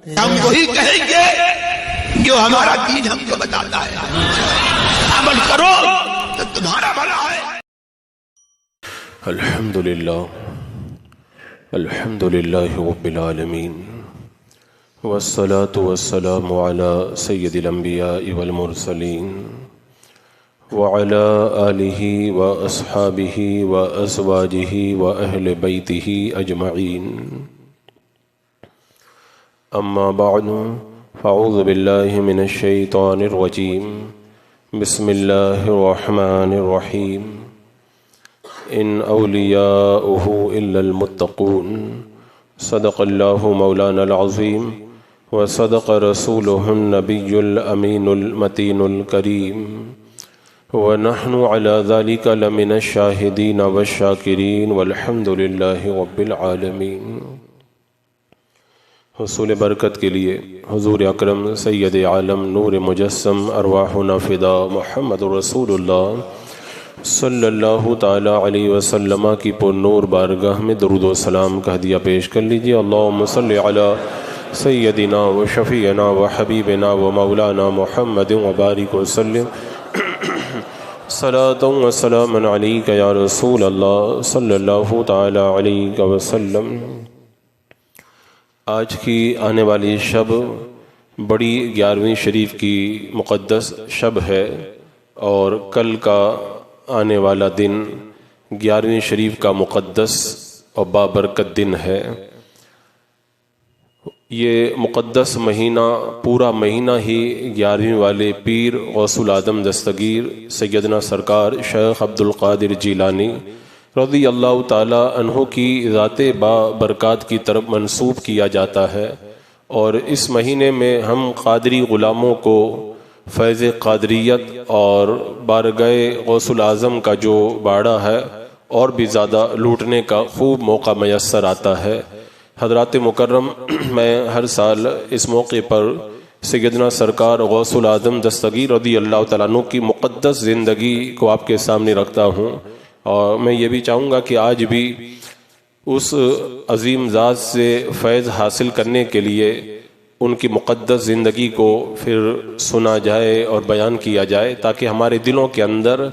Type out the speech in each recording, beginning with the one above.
ہم وہی کہیں گے جو ہمارا دین ہم کو بتاتا ہے، عمل کرو تو تمہارا بھلا ہے۔ الحمدللہ رب العالمین والصلاة والسلام على سید الانبیاء والمرسلین وعلى آلہ واصحابہ وازواجہ واہل بیتہ اجمعین، اما بعد فاعوذ باللہ من الشیطان الرجیم، بسم اللہ الرحمن الرحیم، ان اولیاؤہ الا المتقون، صدق اللہ مولانا العظیم وصدق رسولہ النبی الامین المتین الکریم، ونحن على ذلك لمن الشاہدین والشاکرین والحمد للہ رب العالمین۔ حصول برکت کے لیے حضور اکرم سید عالم نور مجسم ارواحنا فدا محمد رسول اللہ صلی اللہ تعالی علیہ وسلم کی پر نور بارگاہ میں درود و سلام کا ہدیہ پیش کر لیجیے۔ اللہم صلی علی سیدنا و شفیعنا و حبیبنا و مولانا محمد وبارک وسلم، صلاۃ و سلام علیک یا رسول اللہ صلی اللہ تعالی علیہ وسلم۔ آج کی آنے والی شب بڑی 11ویں شریف کی مقدس شب ہے، اور کل کا آنے والا دن 11ویں شریف کا مقدس اور بابرکت دن ہے۔ یہ مقدس مہینہ پورا مہینہ ہی 11ویں والے پیر غوث العظم دستگیر سیدنا سرکار شیخ عبدالقادر جیلانی رضی اللہ تعالی عنہ کی ذات بابرکات کی طرف منسوب کیا جاتا ہے، اور اس مہینے میں ہم قادری غلاموں کو فیض قادریت اور بارگاہ غوث العظم کا جو باڑہ ہے اور بھی زیادہ لوٹنے کا خوب موقع میسر آتا ہے۔ حضرات مکرم، میں ہر سال اس موقع پر سیدنا سرکار غوث العظم دستگیر رضی اللہ تعالیٰ عنہ کی مقدس زندگی کو آپ کے سامنے رکھتا ہوں، اور میں یہ بھی چاہوں گا کہ آج بھی اس عظیم ذات سے فیض حاصل کرنے کے لیے ان کی مقدس زندگی کو پھر سنا جائے اور بیان کیا جائے، تاکہ ہمارے دلوں کے اندر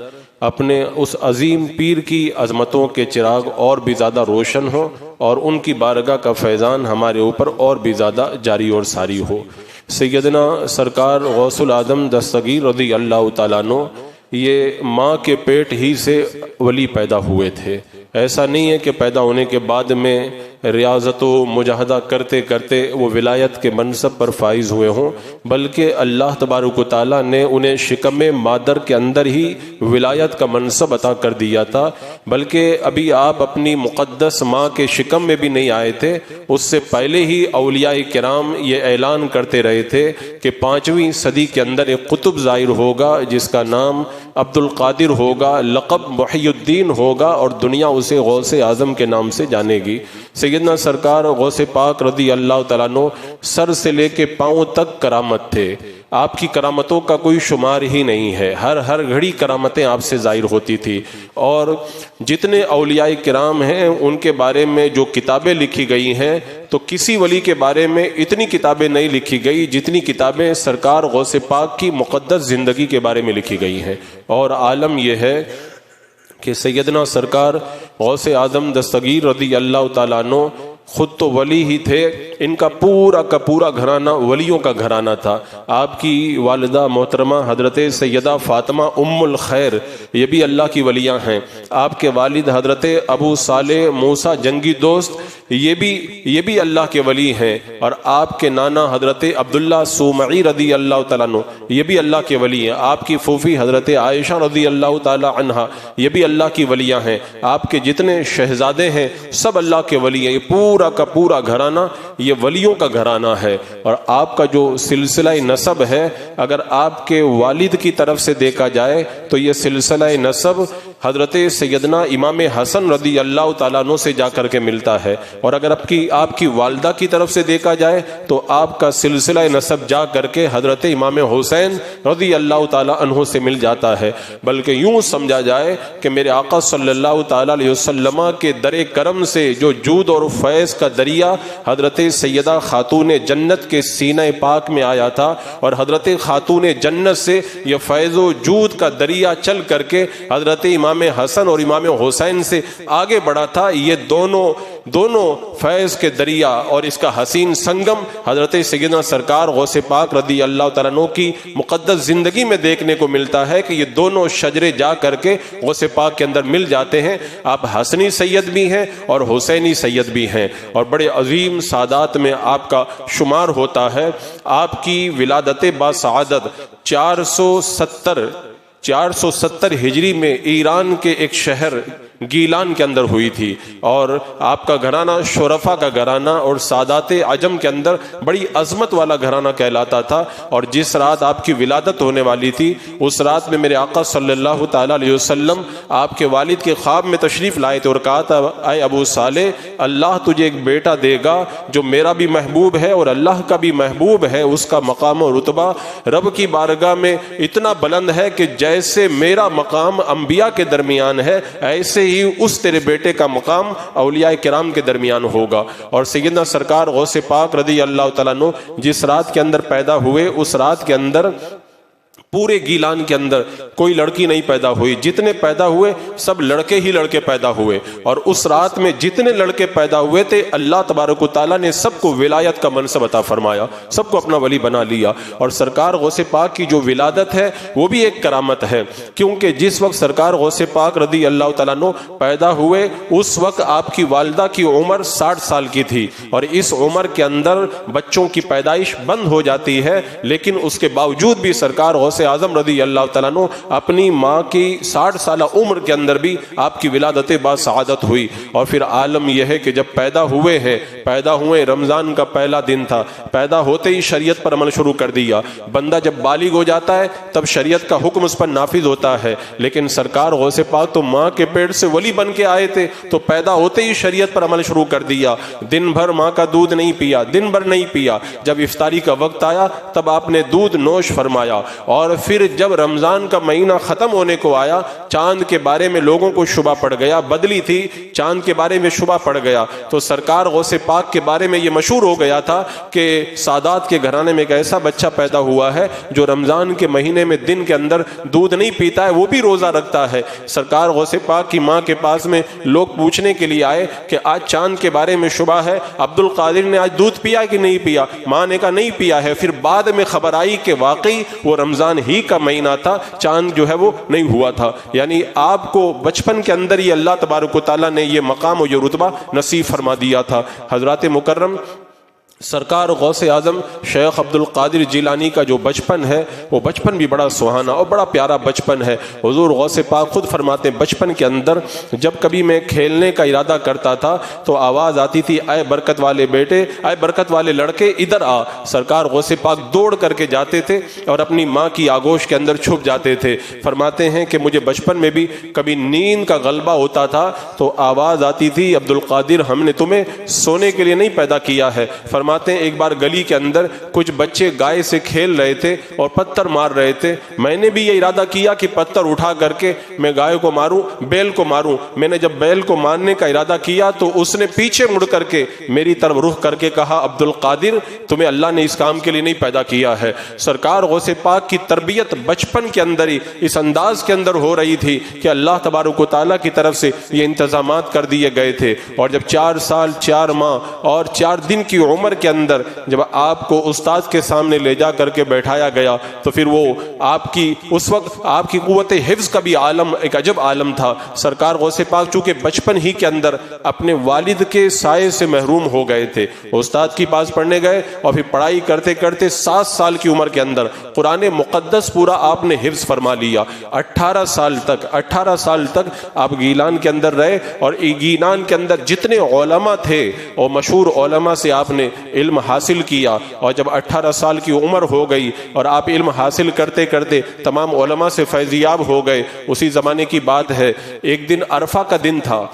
اپنے اس عظیم پیر کی عظمتوں کے چراغ اور بھی زیادہ روشن ہو، اور ان کی بارگاہ کا فیضان ہمارے اوپر اور بھی زیادہ جاری اور ساری ہو۔ سیدنا سرکار غوث العظم دستگیر رضی اللہ تعالیٰ عنہ یہ ماں کے پیٹ ہی سے ولی پیدا ہوئے تھے۔ ایسا نہیں ہے کہ پیدا ہونے کے بعد میں ریاضت و مجاہدہ کرتے کرتے وہ ولایت کے منصب پر فائز ہوئے ہوں، بلکہ اللہ تبارک و تعالیٰ نے انہیں شکم مادر کے اندر ہی ولایت کا منصب عطا کر دیا تھا، بلکہ ابھی آپ اپنی مقدس ماں کے شکم میں بھی نہیں آئے تھے، اس سے پہلے ہی اولیاء کرام یہ اعلان کرتے رہے تھے کہ 5ویں صدی کے اندر ایک قطب ظاہر ہوگا جس کا نام عبد القادر ہوگا، لقب محی الدین ہوگا، اور دنیا اسے غوث اعظم کے نام سے جانے گی۔ سیدنا سرکار غوث پاک رضی اللہ تعالیٰ عنہ سر سے لے کے پاؤں تک کرامت تھے۔ آپ کی کرامتوں کا کوئی شمار ہی نہیں ہے، ہر گھڑی کرامتیں آپ سے ظاہر ہوتی تھی، اور جتنے اولیاء کرام ہیں ان کے بارے میں جو کتابیں لکھی گئی ہیں تو کسی ولی کے بارے میں اتنی کتابیں نہیں لکھی گئی جتنی کتابیں سرکار غوث پاک کی مقدس زندگی کے بارے میں لکھی گئی ہیں۔ اور عالم یہ ہے کہ سیدنا سرکار غوث اعظم دستگیر رضی اللہ تعالیٰ عنہ خود تو ولی ہی تھے، ان کا پورا گھرانہ ولیوں کا گھرانہ تھا۔ آپ کی والدہ محترمہ حضرت سیدہ فاطمہ ام الخیر یہ بھی اللہ کی ولیاں ہیں۔ آپ کے والد حضرت ابو صالح موسیٰ جنگی دوست یہ بھی اللہ کے ولی ہیں، اور آپ کے نانا حضرت عبداللہ سومعی رضی اللہ تعالیٰ عنہ یہ بھی اللہ کے ولی ہیں۔ آپ کی پھوپھی حضرت عائشہ رضی اللہ تعالیٰ عنہا یہ بھی اللہ کی ولیاں ہیں۔ آپ کے جتنے شہزادے ہیں سب اللہ کے ولی ہیں۔ یہ پورا گھرانہ یہ ولیوں کا گھرانہ ہے، اور آپ کا جو سلسلہ نسب ہے اگر آپ کے والد کی طرف سے دیکھا جائے تو یہ سلسلہ نسب حضرت سیدنا امام حسن رضی اللہ تعالیٰ عنہ سے جا کر کے ملتا ہے، اور اگر آپ کی والدہ کی طرف سے دیکھا جائے تو آپ کا سلسلہ نسب جا کر کے حضرت امام حسین رضی اللہ تعالیٰ عنہ سے مل جاتا ہے۔ بلکہ یوں سمجھا جائے کہ میرے آقا صلی اللہ تعالیٰ علیہ وسلم کے در کرم سے جو جود اور فیض کا دریا حضرت سیدہ خاتون جنت کے سینہ پاک میں آیا تھا، اور حضرت خاتون جنت سے یہ فیض و جود کا دریا چل کر کے حضرت امام حسن اور امام حسین سے آگے بڑھا تھا۔ یہ دونوں فیض کے دریا اور اس کا حسین سنگم حضرت سیدنا سرکار غوث پاک رضی اللہ تعالیٰ عنہ کی مقدس زندگی میں دیکھنے کو ملتا ہے کہ یہ دونوں شجرے جا کر کے غوث پاک کے اندر مل جاتے ہیں۔ آپ حسنی سید بھی ہیں اور حسینی سید بھی ہیں، اور بڑے عظیم سادات میں آپ کا شمار ہوتا ہے۔ آپ کی ولادت باسعادت 470 ہجری میں ایران کے ایک شہر گیلان کے اندر ہوئی تھی، اور آپ کا گھرانہ شرفا کا گھرانہ اور سادات عجم کے اندر بڑی عظمت والا گھرانہ کہلاتا تھا۔ اور جس رات آپ کی ولادت ہونے والی تھی اس رات میں میرے آقا صلی اللہ تعالیٰ علیہ وسلم آپ کے والد کے خواب میں تشریف لائے تھے اور کہا تھا، اے ابو صالح، اللہ تجھے ایک بیٹا دے گا جو میرا بھی محبوب ہے اور اللہ کا بھی محبوب ہے، اس کا مقام و رتبہ رب کی بارگاہ میں اتنا بلند ہے کہ جیسے میرا مقام انبیاء کے درمیان ہے ایسے ہی اس تیرے بیٹے کا مقام اولیاء کرام کے درمیان ہوگا۔ اور سیدنا سرکار غوث پاک رضی اللہ تعالیٰ عنہ جس رات کے اندر پیدا ہوئے، اس رات کے اندر پورے گیلان کے اندر کوئی لڑکی نہیں پیدا ہوئی، جتنے پیدا ہوئے سب لڑکے ہی لڑکے پیدا ہوئے، اور اس رات میں جتنے لڑکے پیدا ہوئے تھے اللہ تبارک و تعالیٰ نے سب کو ولایت کا منصب عطا فرمایا، سب کو اپنا ولی بنا لیا۔ اور سرکار غوث پاک کی جو ولادت ہے وہ بھی ایک کرامت ہے، کیونکہ جس وقت سرکار غوث پاک رضی اللہ تعالیٰ عنہ پیدا ہوئے اس وقت آپ کی والدہ کی عمر 60 سال کی تھی، اور اس عمر کے اندر بچوں کی پیدائش بند ہو جاتی ہے، لیکن اس کے باوجود بھی سرکار غوث اعظم رضی اللہ تعالیٰ عنہ اپنی ماں کی 60 سالہ عمر کے اندر بھی آپ کی ولادت باسعادت ہوئی۔ اور پھر عالم یہ ہے کہ جب پیدا ہوئے رمضان کا پہلا دن تھا، پیدا ہوتے ہی شریعت پر عمل شروع کر دیا۔ بندہ جب بالغ ہو جاتا ہے تب شریعت کا حکم اس پر نافذ ہوتا ہے، لیکن سرکار غوث پاک تو ماں کے پیٹ سے ولی بن کے آئے تھے، تو پیدا ہوتے ہی شریعت پر عمل شروع کر دیا۔ دن بھر ماں کا دودھ نہیں پیا، دن بھر نہیں پیا، جب افطاری کا وقت آیا تب آپ نے دودھ نوش فرمایا۔ اور پھر جب رمضان کا مہینہ ختم ہونے کو آیا، چاند کے بارے میں لوگوں کو شبہ پڑ گیا، بدلی تھی، چاند کے بارے میں شبہ پڑ گیا، تو سرکار غوث پاک کے بارے میں یہ مشہور ہو گیا تھا کہ سادات کے گھرانے میں ایک ایسا بچہ پیدا ہوا ہے جو رمضان کے مہینے میں دن کے اندر دودھ نہیں پیتا ہے، وہ بھی روزہ رکھتا ہے۔ سرکار غوث پاک کی ماں کے پاس میں لوگ پوچھنے کے لیے آئے کہ آج چاند کے بارے میں شبہ ہے، عبد القادر نے آج دودھ پیا کہ نہیں پیا؟ ماں نے کہا نہیں پیا ہے۔ پھر بعد میں خبر آئی کہ واقعی وہ رمضان ہی کا مہینہ تھا، چاند جو ہے وہ نہیں ہوا تھا۔ یعنی آپ کو بچپن کے اندر ہی اللہ تبارک و تعالیٰ نے یہ مقام و یہ رتبہ نصیب فرما دیا تھا۔ حضرات مکرم، سرکار غوث اعظم شیخ عبد القادر جیلانی کا جو بچپن ہے وہ بچپن بھی بڑا سہانا اور بڑا پیارا بچپن ہے۔ حضور غوث پاک خود فرماتے ہیں بچپن کے اندر جب کبھی میں کھیلنے کا ارادہ کرتا تھا تو آواز آتی تھی، اے برکت والے بیٹے، اے برکت والے لڑکے ادھر آ۔ سرکار غوث پاک دوڑ کر کے جاتے تھے اور اپنی ماں کی آغوش کے اندر چھپ جاتے تھے۔ فرماتے ہیں کہ مجھے بچپن میں بھی کبھی نیند کا غلبہ ہوتا تھا تو آواز آتی تھی، عبد القادر ہم نے تمہیں سونے کے لیے نہیں پیدا کیا ہے۔ فرماتے ہیں ایک بار گلی کے اندر کچھ بچے گائے سے کھیل رہے تھے اور پتھر مار رہے تھے، میں نے بھی یہ ارادہ کیا کہ پتھر اٹھا کر کے میں گائے کو ماروں، بیل کو ماروں۔ میں نے جب بیل کو مارنے کا ارادہ کیا تو اس نے پیچھے مڑ کر کے میری طرف رخ کر کے کہا، عبد القادر تمہیں اللہ نے اس کام کے لیے نہیں پیدا کیا ہے۔ سرکار غوث پاک کی تربیت بچپن کے اندر ہی اس انداز کے اندر ہو رہی تھی کہ اللہ تبارک و تعالیٰ کی طرف سے یہ انتظامات کر دیے گئے تھے۔ اور جب 4 سال 4 ماہ اور 4 دن کی عمر کے اندر جب آپ کو استاد کے سامنے لے جا کر کے بیٹھایا گیا تو پھر وہ آپ کی اس وقت آپ کی قوت حفظ کا بھی عالم ایک عجب عالم تھا۔ سرکار غوث پاک چونکہ بچپن ہی کے اندر اپنے والد کے سائے سے محروم ہو گئے تھے، استاد کے پاس پڑھنے گئے اور پھر پڑھائی کرتے کرتے 7 سال کی عمر کے اندر قرآن مقدس پورا آپ نے حفظ فرما لیا۔ 18 سال تک آپ گیلان کے اندر رہے اور گیلان کے اندر جتنے علماء تھے اور مشہور علماء سے آپ نے علم حاصل کیا۔ اور جب 18 سال کی عمر ہو گئی اور آپ علم حاصل کرتے کرتے تمام علماء سے فیضیاب ہو گئے، اسی زمانے کی بات ہے، ایک دن عرفہ کا دن تھا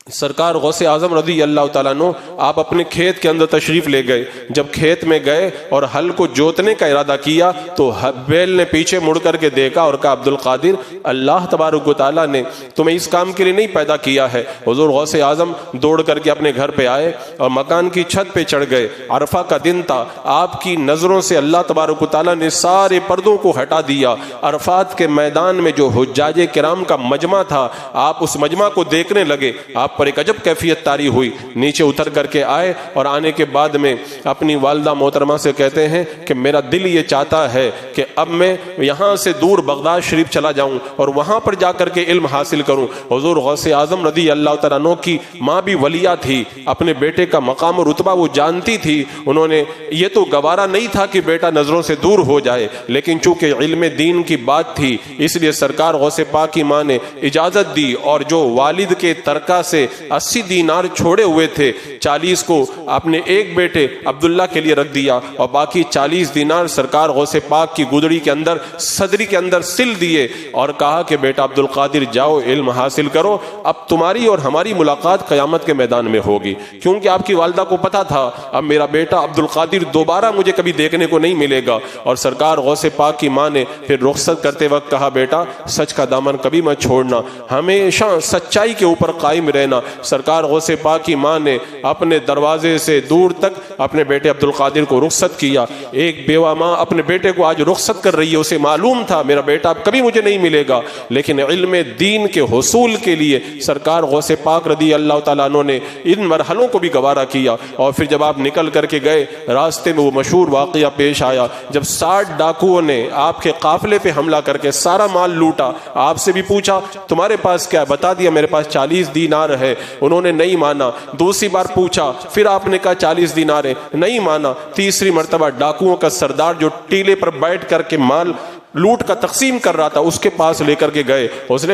سرکار غوث اعظم رضی اللہ تعالیٰ عنہ آپ اپنے کھیت کے اندر تشریف لے گئے. جب کھیت میں گئے اور ہل کو جوتنے کا ارادہ کیا تو بیل نے پیچھے مڑ کر کے دیکھا اور کہا عبد القادر اللہ تبارک و تعالیٰ نے تمہیں اس کام کے لیے نہیں پیدا کیا ہے. حضور غوث اعظم دوڑ کر کے اپنے گھر پہ آئے اور مکان کی چھت پہ چڑھ گئے. عرفہ کا دن تھا. آپ کی نظروں سے اللہ تبارک و تعالیٰ نے سارے پردوں کو ہٹا دیا. عرفات کے میدان میں جو حجاج کرام کا مجمع تھا آپ اس مجمع کو دیکھنے لگے. آپ پر ایک عجب کیفیت طاری ہوئی. نیچے اتر کر کے آئے اور آنے کے بعد میں اپنی والدہ محترمہ سے کہتے ہیں کہ میرا دل یہ چاہتا ہے کہ اب میں یہاں سے دور بغداد شریف چلا جاؤں اور وہاں پر جا کر کے علم حاصل کروں. حضور غوث اعظم رضی اللہ تعالیٰ عنہ کی ماں بھی ولیہ تھی. اپنے بیٹے کا مقام و رتبہ وہ جانتی تھی. انہوں نے یہ تو گوارا نہیں تھا کہ بیٹا نظروں سے دور ہو جائے, لیکن چونکہ علم دین کی بات تھی اس لیے سرکار غوث پاک کی ماں نے اجازت دی. اور جو والد کے ترکہ سے 80 دینار چھوڑے ہوئے تھے 40 کو اپنے ایک بیٹے عبداللہ کے لیے رکھ دیا اور باقی 40 دینار سرکار غوث پاک کی گدڑی کے اندر صدری کے اندر سل دیے اور کہا کہ بیٹا عبد القادر جاؤ علم حاصل کرو, اب تمہاری اور ہماری ملاقات قیامت کے میدان میں ہوگی. کیونکہ آپ کی والدہ کو پتا تھا اب میرا بیٹا عبد القادر دوبارہ مجھے کبھی دیکھنے کو نہیں ملے گا. اور سرکار غوث پاک کی ماں نے پھر رخصت کرتے وقت کہا بیٹا سچ کا دامن کبھی مت چھوڑنا, ہمیشہ سچائی کے اوپر قائم رہنا. سرکار غوث پاک کی ماں نے اپنے دروازے سے دور تک اپنے بیٹے عبد القادر کو رخصت کیا. ایک بیوہ ماں اپنے بیٹے کو آج رخصت کر رہی ہے, اسے معلوم تھا میرا بیٹا اب کبھی مجھے نہیں ملے گا, لیکن علم دین کے حصول کے لیے سرکار غوث پاک رضی اللہ تعالیٰ عنہ نے ان مرحلوں کو بھی گوارا کیا. اور پھر جب آپ نکل کر کے گئے راستے میں وہ مشہور واقعہ پیش آیا جب 60 ڈاکوؤں نے آپ کے قافلے پہ حملہ کر کے سارا مال لوٹا. آپ سے بھی پوچھا تمہارے پاس کیا, بتا دیا میرے پاس 40 دینار ہے. انہوں نے نہیں مانا. دوسری بار پوچھا, پھر آپ نے کہا 40 دینار ہے, نہیں مانا. تیسری مرتبہ ڈاکوؤں کا سردار جو ٹیلے پر بیٹھ کر کے مال لوٹ کا تقسیم کر رہا تھا اس کے پاس لے کر کے گئے. اس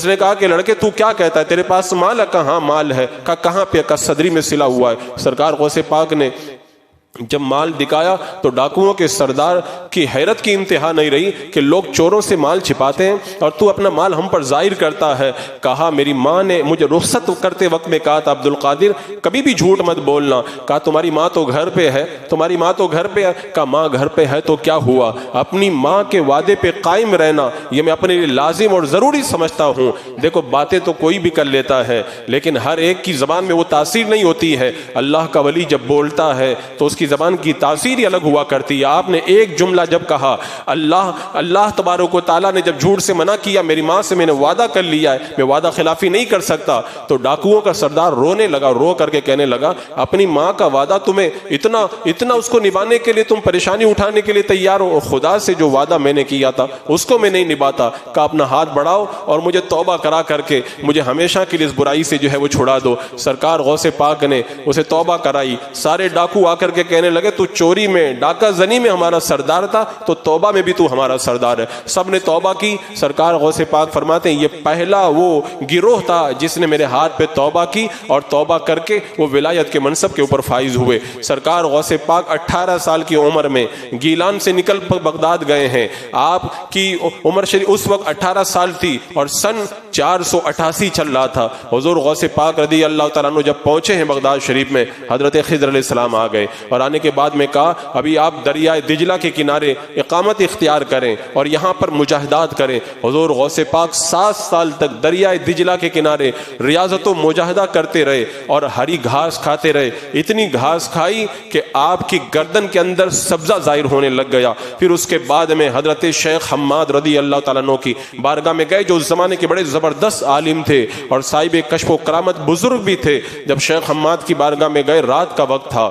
نے کہا کہ لڑکے تو کیا کہتا ہے, تیرے پاس مال ہے؟ کہاں مال ہے. کہا کہاں پہ؟ کہا صدری میں سلا ہوا ہے. سرکار غوث پاک نے جب مال دکھایا تو ڈاکوؤں کے سردار کی حیرت کی انتہا نہیں رہی کہ لوگ چوروں سے مال چھپاتے ہیں اور تو اپنا مال ہم پر ظاہر کرتا ہے. کہا میری ماں نے مجھے رخصت کرتے وقت میں کہا تھا عبد القادر کبھی بھی جھوٹ مت بولنا. کہا تمہاری ماں تو گھر پہ ہے, تمہاری ماں تو گھر پہ ہے. کہا ماں گھر پہ ہے تو کیا ہوا, اپنی ماں کے وعدے پہ قائم رہنا یہ میں اپنے لیے لازم اور ضروری سمجھتا ہوں. دیکھو باتیں تو کوئی بھی کر لیتا ہے لیکن ہر ایک کی زبان میں وہ تاثیر نہیں ہوتی ہے. اللہ کا ولی جب بولتا ہے تو اس کی زبان کی تاثیر ہی الگ ہوا کرتی ہے. آپ نے ایک جملہ جب کہا اللہ تبارک و تعالیٰ نے جب جھوٹ سے منع کیا, میری ماں سے میں نے وعدہ کر لیا ہے میں وعدہ خلافی نہیں کر سکتا, تو ڈاکوؤں کا سردار رونے لگا, رو کر کے کہنے لگا اپنی ماں کا وعدہ تمہیں اتنا اس کو نبھانے کے لیے تم پریشانی اٹھانے کے لیے تیار ہو, خدا سے جو وعدہ میں نے کیا تھا اس کو میں نہیں نبھاتا. کہ اپنا ہاتھ بڑھاؤ اور مجھے توبہ کرا کر کے مجھے ہمیشہ کے لیے اس برائی سے جو ہے وہ چھڑا دو. سرکار غوث پاک نے اسے توبہ کرائی. سارے ڈاکو آ کر کے کہنے لگے تو چوری میں ڈاکہ زنی میں ہمارا سردار تھا تو توبہ میں بھی تو ہمارا سردار ہے. سب نے توبہ کی. سرکار غوث پاک فرماتے ہیں یہ پہلا وہ گروہ تھا جس نے میرے ہاتھ پہ توبہ کی اور توبہ کر کے وہ ولایت کے منصب کے اوپر فائز ہوئے. سرکار غوث پاک 18 سال کی عمر میں گیلان سے نکل بغداد گئے ہیں. آپ کی عمر شریف اس وقت 18 سال تھی اور سن 488 چل رہا تھا. حضور غوث پاک رضی اللہ تعالیٰ عنہ جب پہنچے ہیں بغداد شریف میں حضرت خضر علیہ السلام آ گئے اور آنے کے بعد میں کہا ابھی آپ دریائے دجلہ کے کنارے اقامت اختیار کریں اور یہاں پر مجاہدات کریں. حضور غوث پاک 7 سال تک دریائے دجلہ کے کنارے ریاضت و مجاہدہ کرتے رہے اور ہری گھاس کھاتے رہے. اتنی گھاس کھائی کہ آپ کی گردن کے اندر سبزہ ظاہر ہونے لگ گیا. پھر اس کے بعد میں حضرت شیخ حماد رضی اللہ تعالیٰ عنہ کی بارگاہ میں گئے جو اس زمانے کے بڑے زبردست عالم تھے اور صاحب کشف و کرامت بزرگ بھی تھے. جب شیخ حماد کی بارگاہ میں گئے رات کا وقت تھا,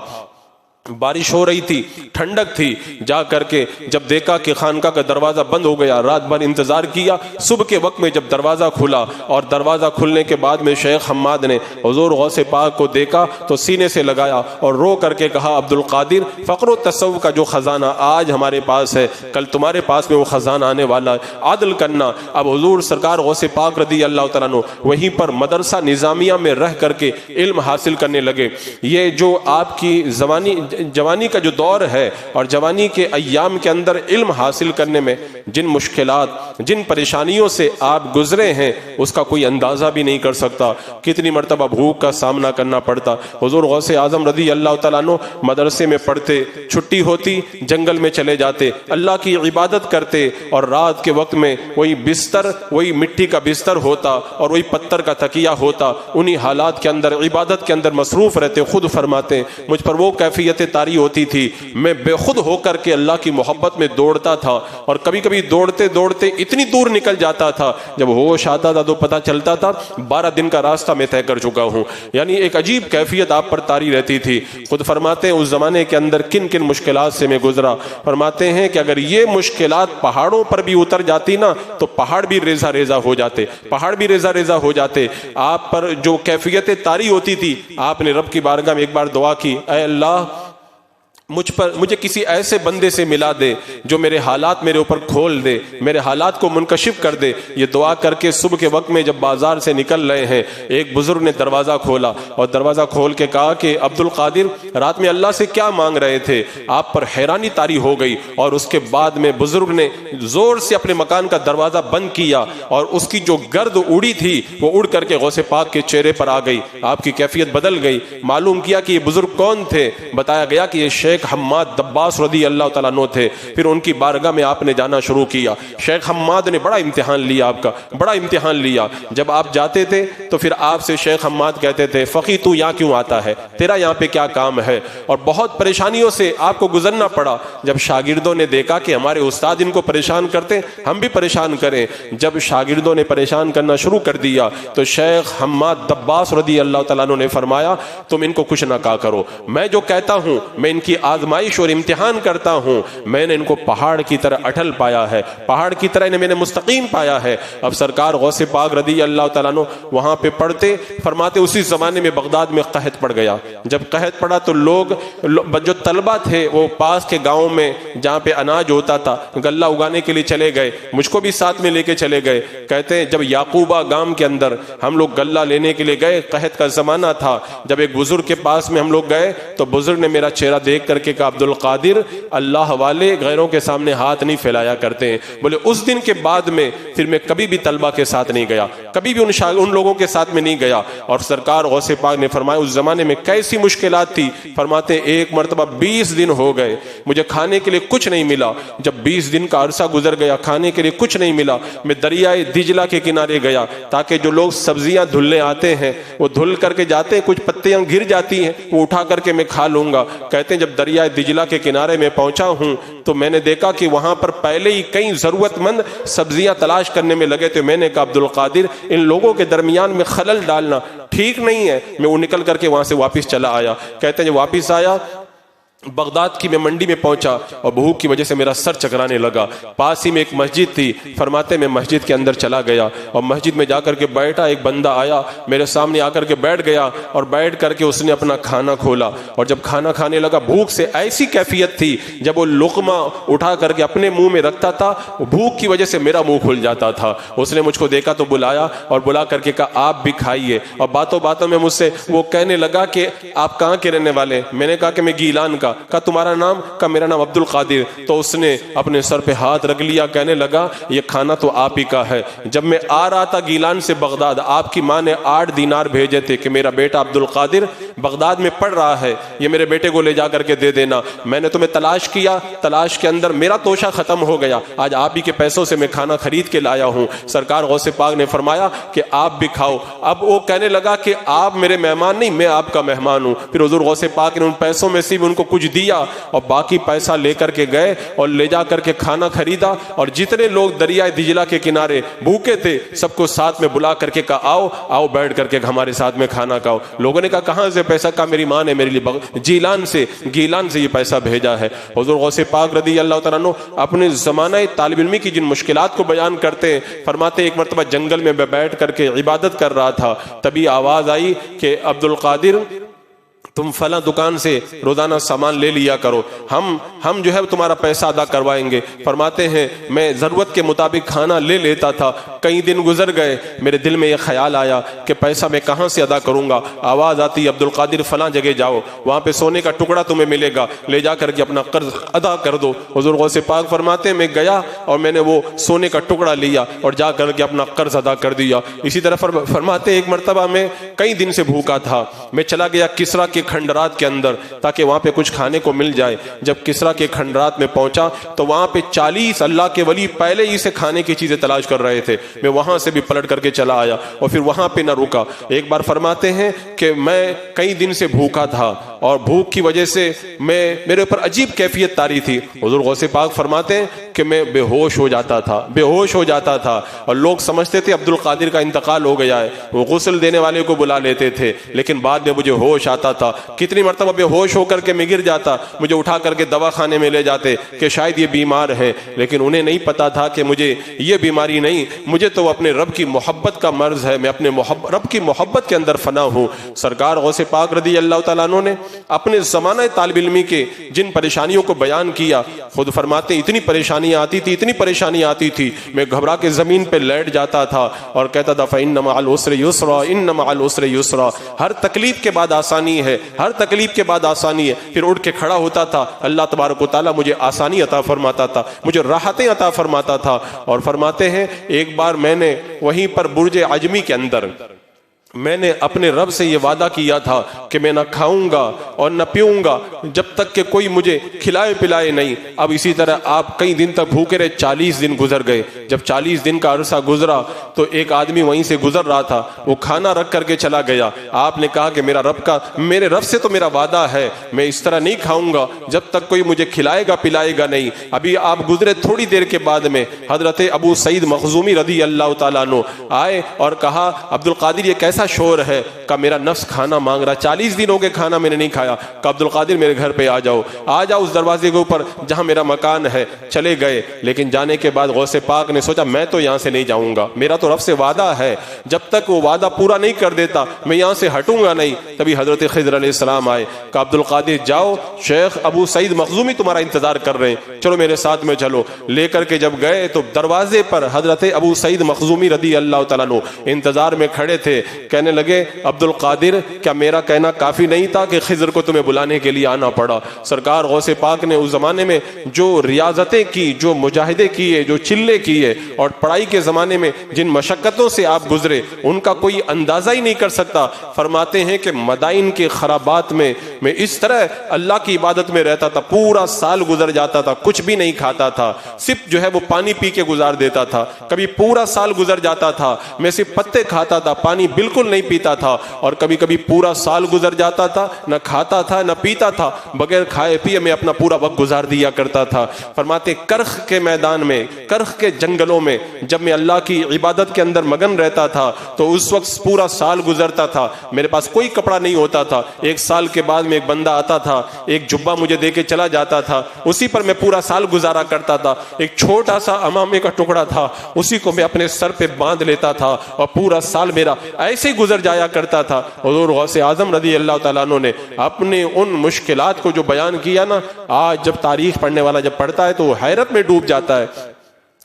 بارش ہو رہی تھی, ٹھنڈک تھی. جا کر کے جب دیکھا کہ خانقاہ کا دروازہ بند ہو گیا, رات بھر انتظار کیا. صبح کے وقت میں جب دروازہ کھلا اور دروازہ کھلنے کے بعد میں شیخ حماد نے حضور غوث پاک کو دیکھا تو سینے سے لگایا اور رو کر کے کہا عبد القادر فقر و تصوف کا جو خزانہ آج ہمارے پاس ہے کل تمہارے پاس میں وہ خزانہ آنے والا ہے, عادل کرنا. اب حضور سرکار غوث پاک رضی اللہ تعالیٰ عنہ وہیں پر مدرسہ نظامیہ میں رہ کر کے علم حاصل کرنے لگے. یہ جو آپ کی زبانی جوانی کا جو دور ہے اور جوانی کے ایام کے اندر علم حاصل کرنے میں جن مشکلات جن پریشانیوں سے آپ گزرے ہیں اس کا کوئی اندازہ بھی نہیں کر سکتا. کتنی مرتبہ بھوک کا سامنا کرنا پڑتا. حضور غوث اعظم رضی اللہ تعالیٰ عنہ مدرسے میں پڑھتے, چھٹی ہوتی جنگل میں چلے جاتے, اللہ کی عبادت کرتے, اور رات کے وقت میں وہی بستر, وہی مٹی کا بستر ہوتا اور وہی پتھر کا تکیہ ہوتا, انہی حالات کے اندر عبادت کے اندر مصروف رہتے. خود فرماتے مجھ پر وہ کیفیت طاری ہوتی تھی, میں بے خود ہو کر کے اللہ کی محبت میں دوڑتا تھا, اور کبھی کبھی دوڑتے دوڑتے اتنی دور نکل جاتا تھا جب ہوش آتا تھا تو پتہ چلتا تھا 12 دن کا راستہ میں طے کر چکا ہوں. یعنی ایک عجیب کیفیت آپ پر طاری رہتی تھی. خود فرماتے ہیں اس زمانے کے اندر کن کن مشکلات سے میں گزرا. فرماتے ہیں کہ اگر یہ مشکلات پہاڑوں پر بھی اتر جاتی نا تو پہاڑ بھی ریزہ ریزہ ہو جاتے, پہاڑ بھی ریزہ ریزہ ہو جاتے. آپ پر جو کیفیت طاری ہوتی تھی, آپ نے رب کی بارگاہ میں ایک بار دعا کی, اے اللہ مجھے کسی ایسے بندے سے ملا دے جو میرے حالات میرے اوپر کھول دے, میرے حالات کو منکشف کر دے. یہ دعا کر کے صبح کے وقت میں جب بازار سے نکل رہے ہیں, ایک بزرگ نے دروازہ کھولا اور دروازہ کھول کے کہا کہ عبد القادر رات میں اللہ سے کیا مانگ رہے تھے؟ آپ پر حیرانی طاری ہو گئی, اور اس کے بعد میں بزرگ نے زور سے اپنے مکان کا دروازہ بند کیا, اور اس کی جو گرد اڑی تھی وہ اڑ کر کے غوث پاک کے چہرے پر آ گئی. آپ کی کیفیت بدل گئی. معلوم کیا کہ یہ بزرگ کون تھے. بتایا گیا کہ یہ شیخ حماد دباس رضی اللہ تعالیٰ عنہ تھے. پھر ان کی بارگاہ میں آپ نے جانا شروع کیا. شیخ حماد نے بڑا امتحان لیا, آپ کا بڑا امتحان لیا. جب آپ جاتے تھے تو پھر آپ سے شیخ حماد کہتے تھے فقی تو یہاں کیوں آتا ہے, تیرا یہاں پہ کیا کام ہے؟ اور بہت پریشانیوں سے آپ کو گزرنا پڑا. جب شاگردوں نے دیکھا کہ ہمارے استاد ان کو پریشان کرتے, ہم بھی پریشان کریں. جب شاگردوں نے پریشان کرنا شروع کر دیا تو شیخ حماد دباس رضی اللہ تعالیٰ عنہ نے فرمایا تم ان کو کچھ نہ کہا کرو, میں جو کہتا ہوں میں ان کی آزمائش اور امتحان کرتا ہوں. میں نے ان کو پہاڑ کی طرح اٹل پایا ہے, پہاڑ کی طرح انہیں میں نے مستقیم پایا ہے. اب سرکار غوث پاک رضی اللہ تعالیٰ عنہ وہاں پہ پڑھتے. فرماتے اسی زمانے میں بغداد میں قحط پڑ گیا. جب قحط پڑا تو لوگ جو طلبہ تھے وہ پاس کے گاؤں میں جہاں پہ اناج ہوتا تھا غلہ اگانے کے لیے چلے گئے. مجھ کو بھی ساتھ میں لے کے چلے گئے. کہتے ہیں جب یعقوبہ گام کے اندر ہم لوگ غلہ لینے کے لیے گئے, قحط کا زمانہ تھا. جب ایک بزرگ کے پاس میں ہم لوگ گئے تو بزرگ نے میرا چہرہ دیکھ کر کے کہا عبد القادر اللہ والے غیروں کے سامنے ہاتھ نہیں پھیلایا کرتے ہیں. بولے اس دن کے بعد میں پھر میں کبھی بھی طلبہ کے ساتھ نہیں گیا, کبھی بھی ان لوگوں کے ساتھ میں نہیں گیا. اور سرکار غوث پاک نے فرمایا اس زمانے میں کیسی مشکلات تھی. فرماتے ہیں ایک مرتبہ 20 دن ہو گئے مجھے کھانے کے لیے کچھ نہیں ملا. جب 20 دن کا عرصہ گزر گیا کھانے کے لیے کچھ نہیں ملا, میں دریائے دجلہ کے کنارے گیا تاکہ جو لوگ سبزیاں دھلنے آتے ہیں وہ دھل کر کے جاتے ہیں, کچھ پتیاں گر جاتی ہیں وہ اٹھا کر کے میں کھا لوں گا. کہتے ہیں جب دریائے دجلہ کے کنارے میں پہنچا ہوں تو میں نے دیکھا کہ وہاں پر پہلے ہی کئی ضرورت مند سبزیاں تلاش کرنے میں لگے تھے. میں نے کہا عبد القادر ان لوگوں کے درمیان میں خلل ڈالنا ٹھیک نہیں ہے. میں وہ نکل کر کے وہاں سے واپس چلا آیا. کہتے ہیں جب واپس آیا بغداد کی میں منڈی میں پہنچا اور بھوک کی وجہ سے میرا سر چکرانے لگا. پاس ہی میں ایک مسجد تھی. فرماتے میں مسجد کے اندر چلا گیا اور مسجد میں جا کر کے بیٹھا. ایک بندہ آیا میرے سامنے آ کر کے بیٹھ گیا اور بیٹھ کر کے اس نے اپنا کھانا کھولا. اور جب کھانا کھانے لگا بھوک سے ایسی کیفیت تھی جب وہ لقمہ اٹھا کر کے اپنے منہ میں رکھتا تھا بھوک کی وجہ سے میرا منہ کھل جاتا تھا. اس نے مجھ کو دیکھا تو بلایا اور بلا کر کے کہا آپ بھی کھائیے. اور باتوں باتوں میں مجھ سے وہ کہنے لگا کہ آپ کہاں کے رہنے والے؟ میں نے کہا کہ میں گیلان کا. کہا تمہارا نام؟ کہا میرا نام عبد القادر. تو اس نے اپنے سر پہ ہاتھ رکھ لیا, کہنے لگا یہ کھانا تو آپ ہی کا ہے. جب میں آ رہا تھا گیلان سے بغداد آپ کی ماں نے 8 دینار بھیجے تھے کہ میرا بیٹا عبد القادر بغداد میں پڑھ رہا ہے, یہ میرے بیٹے کو لے جا کر کے دے دینا. میں نے تمہیں تلاش کیا, تلاش کے اندر میرا توشہ ختم ہو گیا. آج آپ ہی کے پیسوں سے میں کھانا خرید کے لایا ہوں. سرکار غوث پاک نے فرمایا کہ آپ بھی کھاؤ. اب وہ کہنے لگا کہ آپ میرے مہمان نہیں, میں آپ کا مہمان ہوں. پھر حضور غوث پاک نے ان پیسوں میں سے بھی ان کو کچھ دیا اور باقی پیسہ لے کر کے گئے اور لے جا کر کے کھانا خریدا. اور جتنے لوگ دریائے دجلہ کے کنارے بھوکے تھے سب کو ساتھ میں بلا کر کے کہا آؤ آؤ بیٹھ کر کے ہمارے ساتھ میں کھانا کھاؤ. لوگوں نے کہا کہاں سے پیسہ؟ کہا میری ماں نے میرے لیے گیلان سے یہ پیسہ بھیجا ہے. حضور غوث پاک رضی اللہ تعالیٰ عنہ اپنے زمانہ طالب علمی کی جن مشکلات کو بیان کرتے ہیں, فرماتے ایک مرتبہ جنگل میں بیٹھ کر کے عبادت کر رہا تھا, تبھی آواز آئی کہ عبد القادر تم فلاں دکان سے روزانہ سامان لے لیا کرو، ہم جو ہے تمہارا پیسہ ادا کروائیں گے۔ فرماتے ہیں میں ضرورت کے مطابق کھانا لے لیتا تھا، کئی دن گزر گئے، میرے دل میں یہ خیال آیا کہ پیسہ میں کہاں سے ادا کروں گا؟ آواز آتی عبد القادر فلاں جگہ جاؤ، وہاں پہ سونے کا ٹکڑا تمہیں ملے گا، لے جا کر کے اپنا قرض ادا کر دو۔ حضور غوث پاک فرماتے ہیں میں گیا اور میں نے وہ سونے کا ٹکڑا لیا اور جا کر کے اپنا قرض ادا کر دیا۔ اسی طرح فرماتے ایک مرتبہ میں کئی دن سے بھوکا تھا، میں چلا گیا کسرا کے کھنڈرات کے اندر تاکہ وہاں پہ کچھ کھانے کو مل جائے۔ جب کسرا کے کھنڈرات میں پہنچا تو وہاں پہ 40 اللہ کے ولی پہلے ہی سے کھانے کی چیزیں تلاش کر رہے تھے، میں وہاں سے بھی پلٹ کر کے چلا آیا اور پھر وہاں پہ نہ رکا۔ ایک بار فرماتے ہیں کہ میں کئی دن سے بھوکا تھا اور بھوک کی وجہ سے میرے اوپر عجیب کیفیت طاری تھی۔ حضور غوث پاک فرماتے ہیں کہ میں بے ہوش ہو جاتا تھا اور لوگ سمجھتے تھے عبد القادر کا انتقال ہو گیا ہے، وہ غسل دینے والے کو بلا لیتے تھے، لیکن بعد میں مجھے ہوش آتا تھا۔ کتنی مرتبہ بے ہوش ہو کر کے میں گر جاتا، مجھے اٹھا کر کے دوا خانے میں لے جاتے کہ شاید یہ بیمار ہے، لیکن انہیں نہیں پتا تھا کہ مجھے یہ بیماری نہیں، مجھے تو اپنے رب کی محبت کا مرض ہے، میں اپنے رب کی محبت کے اندر فنا ہوں۔ سرکار غوث پاک رضی اللہ تعالیٰ عنہ نے اپنے زمانہ طالب علمی کے جن پریشانیوں کو بیان کیا، خود فرماتے اتنی پریشانیاں آتی تھی میں گھبرا کے زمین پہ لیٹ جاتا تھا اور کہتا تھا فَإِنَّ مَعَ الْعُسْرِ يُسْرًا إِنَّ مَعَ الْعُسْرِ يُسْرًا، ہر تکلیف کے بعد آسانی ہے، پھر اٹھ کے کھڑا ہوتا تھا، اللہ تبارک و تعالیٰ مجھے آسانی عطا فرماتا تھا، مجھے راحتیں عطا فرماتا تھا۔ اور فرماتے ہیں ایک بار میں نے وہیں پر برج عجمی کے اندر میں نے اپنے رب سے یہ وعدہ کیا تھا کہ میں نہ کھاؤں گا اور نہ پیوں گا جب تک کہ کوئی مجھے کھلائے پلائے نہیں۔ اب اسی طرح آپ کئی دن تک بھوکے رہے، 40 دن گزر گئے۔ جب 40 دن کا عرصہ گزرا تو ایک آدمی وہیں سے گزر رہا تھا، وہ کھانا رکھ کر کے چلا گیا۔ آپ نے کہا کہ میرے رب سے تو میرا وعدہ ہے، میں اس طرح نہیں کھاؤں گا جب تک کوئی مجھے کھلائے گا پلائے گا نہیں۔ ابھی آپ گزرے تھوڑی دیر کے بعد میں حضرت ابو سعید مخزومی رضی اللہ تعالیٰ عنہ آئے اور کہا عبد القادر یہ کیسا شور ہے؟ کہ میرا نفس کھانا مانگ رہا، 40 دن ہو گئے کھانا میں نے نہیں کھایا۔ کہ عبد القادر میرے گھر پہ آ جاؤ اس دروازے کے اوپر جہاں میرا مکان ہے۔ چلے گئے، لیکن جانے کے بعد غوث پاک نے سوچا میں تو یہاں سے نہیں جاؤں گا، میرا تو رب سے وعدہ ہے، جب تک وہ وعدہ پورا نہیں کر دیتا میں یہاں سے ہٹوں گا نہیں۔ تبھی حضرت خضر علیہ السلام آئے، کہ عبد القادر جاؤ، شیخ ابو سعید مخزومی تمہارا انتظار کر رہے ہیں، چلو میرے ساتھ میں چلو۔ لے کر کے جب گئے تو دروازے پر حضرت ابو سعید مخزومی رضی اللہ تعالیٰ عنہ انتظار میں کھڑے تھے۔ کہنے لگے عبد القادر کیا میرا کہنا کافی نہیں تھا کہ خضر کو تمہیں بلانے کے لیے آنا پڑا؟ سرکار غوث پاک نے اس زمانے میں جو ریاضتیں کی، جو مجاہدے کیے، جو چلے کیے، اور پڑھائی کے زمانے میں جن مشقتوں سے آپ گزرے ان کا کوئی اندازہ ہی نہیں کر سکتا۔ فرماتے ہیں کہ مدائن کے خرابات میں اس طرح اللہ کی عبادت میں رہتا تھا، پورا سال گزر جاتا تھا، کچھ بھی نہیں کھاتا تھا، صرف جو ہے وہ پانی پی کے گزار دیتا تھا۔ کبھی پورا سال گزر جاتا تھا میں صرف پتے کھاتا تھا، پانی بالکل نہیں پیتا تھا، اور کبھی کبھی پورا سال گزر جاتا تھا نہ کھاتا تھا نہ پیتا تھا، بغیر کھائے پیے میں اپنا پورا وقت گزار دیا کرتا تھا۔ فرماتے کرخ کے میدان میں، کرخ کے جنگلوں میں جب میں اللہ کی عبادت کے اندر مگن رہتا تھا تو اس وقت پورا سال گزرتا تھا، میرے پاس کوئی کپڑا نہیں ہوتا تھا۔ ایک سال کے بعد میں ایک بندہ آتا تھا، ایک جبہ مجھے دے کے چلا جاتا تھا، اسی پر میں پورا سال گزارا کرتا تھا۔ ایک چھوٹا سا امامے کا ٹکڑا تھا، اسی کو میں اپنے سر پہ باندھ لیتا تھا اور پورا سال میرا ایسے ہی گزر جایا کرتا تھا۔ حضور غوث اعظم رضی اللہ تعالیٰ عنہ نے اپنے ان مشکلات کو جو بیان کیا نا، آج جب تاریخ پڑھنے والا جب پڑھتا ہے تو وہ حیرت میں ڈوب جاتا ہے۔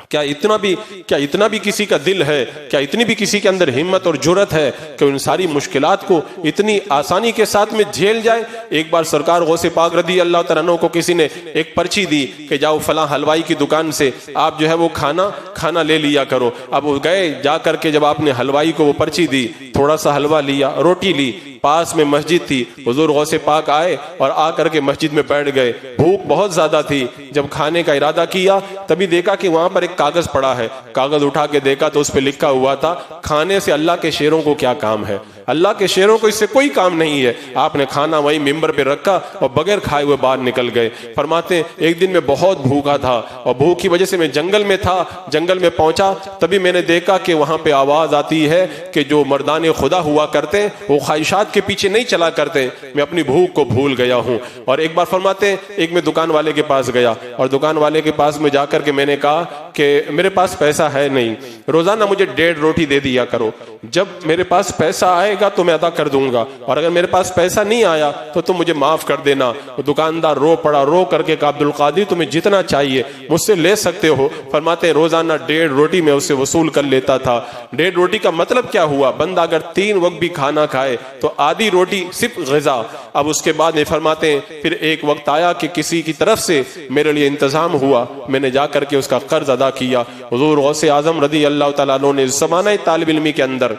کیا اتنا بھی کسی کا دل ہے، کیا اتنی بھی کسی کے اندر ہمت اور جرت ہے کہ ان ساری مشکلات کو اتنی آسانی کے ساتھ میں جھیل جائے؟ ایک بار سرکار غوث پاک رضی اللہ تعالیٰ عنہ کو کسی نے ایک پرچی دی کہ جاؤ فلاں حلوائی کی دکان سے آپ جو ہے وہ کھانا لے لیا کرو۔ اب وہ گئے، جا کر کے جب آپ نے حلوائی کو وہ پرچی دی، تھوڑا سا حلوہ لیا، روٹی لی، پاس میں مسجد تھی، حضور غوث پاک آئے اور آ کر کے مسجد میں بیٹھ گئے۔ بھوک بہت زیادہ تھی، جب کھانے کا ارادہ کیا تبھی دیکھا کہ وہاں پر ایک کاغذ پڑا ہے، کاغذ اٹھا کے دیکھا تو اس پہ لکھا ہوا تھا کھانے سے اللہ کے شیروں کو کیا کام ہے، اللہ کے شیروں کو اس سے کوئی کام نہیں ہے۔ آپ نے کھانا وہیں ممبر پہ رکھا اور بغیر کھائے ہوئے باہر نکل گئے۔ فرماتے ہیں ایک دن میں بہت بھوکا تھا اور بھوک کی وجہ سے میں جنگل میں تھا، جنگل میں پہنچا تبھی میں نے دیکھا کہ وہاں پہ آواز آتی ہے کہ جو مردان خدا ہوا کرتے ہیں وہ خواہشات کے پیچھے نہیں چلا کرتے، میں اپنی بھوک کو بھول گیا ہوں۔ اور ایک بار فرماتے ہیں ایک میں دکان والے کے پاس گیا اور دکان والے کے پاس میں جا کر کے میں نے کہا کہ میرے پاس پیسہ ہے نہیں، روزانہ مجھے 1.5 روٹی دے دیا کرو، جب میرے پاس پیسہ آئے گا تو میں ادا کر دوں گا، اور اگر میرے پاس پیسہ نہیں آیا تو تم مجھے معاف کر دینا۔ دکاندار رو پڑا، رو کر کے کہا عبد القادر تمہیں جتنا چاہیے مجھ سے لے سکتے ہو۔ فرماتے ہیں روزانہ 1.5 روٹی میں اسے وصول کر لیتا تھا۔ 1.5 روٹی کا مطلب کیا ہوا؟ بندہ اگر 3 وقت بھی کھانا کھائے تو آدھی روٹی صرف غذا۔ اب اس کے بعد فرماتے ہیں پھر ایک وقت آیا کہ کسی کی طرف سے میرے لیے انتظام ہوا، میں نے جا کر کے اس کا قرض ادا کیا۔ حضور غوث اعظم رضی اللہ تعالیٰ عنہ نے زمانہ طالب علمی کے اندر